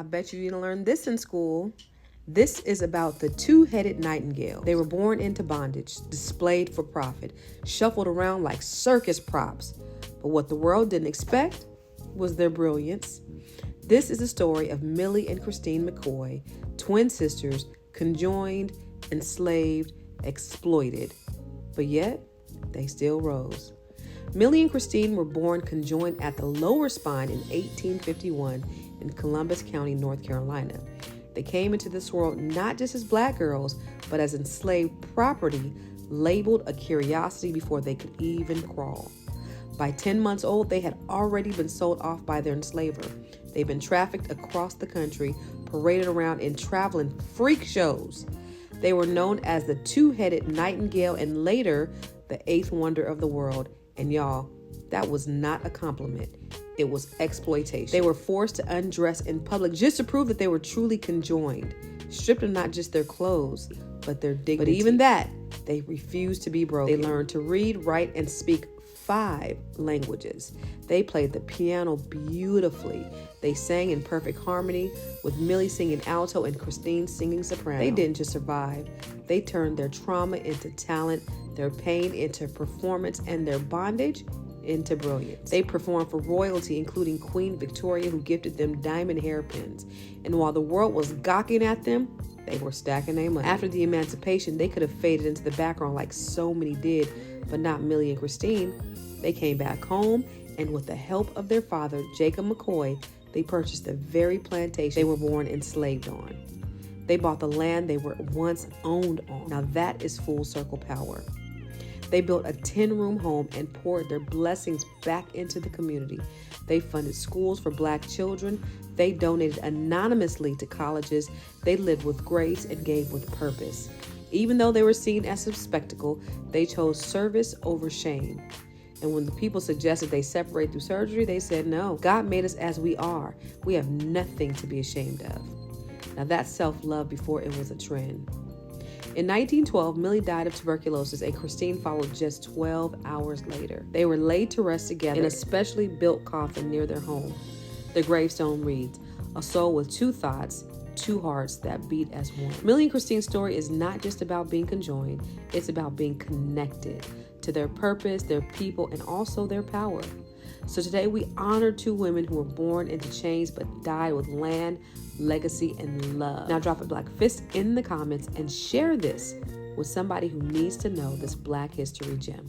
I bet you didn't learn this in school. This is about the two-headed nightingale. They were born into bondage, displayed for profit, shuffled around like circus props. But what the world didn't expect was their brilliance. This is the story of Millie and Christine McCoy, twin sisters, conjoined, enslaved, exploited. But yet, they still rose. Millie and Christine were born conjoined at the lower spine in 1851 in Columbus County, North Carolina. They came into this world not just as black girls, but as enslaved property, labeled a curiosity before they could even crawl. By 10 months old, they had already been sold off by their enslaver. They'd been trafficked across the country, paraded around in traveling freak shows. They were known as the two-headed nightingale and later the eighth wonder of the world. And y'all, that was not a compliment. It was exploitation. They were forced to undress in public just to prove that they were truly conjoined, stripped of not just their clothes, but their dignity. But even that, they refused to be broken. They learned to read, write, and speak 5 languages. They played the piano beautifully. They sang in perfect harmony, with Millie singing alto and Christine singing soprano. They didn't just survive. They turned their trauma into talent, their pain into performance, and their bondage into brilliance. They performed for royalty, including Queen Victoria, who gifted them diamond hairpins. And while the world was gawking at them, they were stacking their money. After the emancipation, they could have faded into the background like so many did, but not Millie and Christine. They came back home, and with the help of their father, Jacob McCoy, they purchased the very plantation they were born enslaved on. They bought the land they were once owned on. Now that is full circle power. They built a 10-room home and poured their blessings back into the community. They funded schools for black children. They donated anonymously to colleges. They lived with grace and gave with purpose. Even though they were seen as a spectacle, they chose service over shame. And when the people suggested they separate through surgery, they said no. God made us as we are. We have nothing to be ashamed of. Now that's self-love before it was a trend. In 1912, Millie died of tuberculosis and Christine followed just 12 hours later. They were laid to rest together in a specially built coffin near their home. The gravestone reads, "A soul with 2 thoughts, 2 hearts that beat as one." Millie and Christine's story is not just about being conjoined, it's about being connected to their purpose, their people, and also their power. So today we honor 2 women who were born into chains but died with land, legacy, and love. Now drop a black fist in the comments and share this with somebody who needs to know this Black History gem.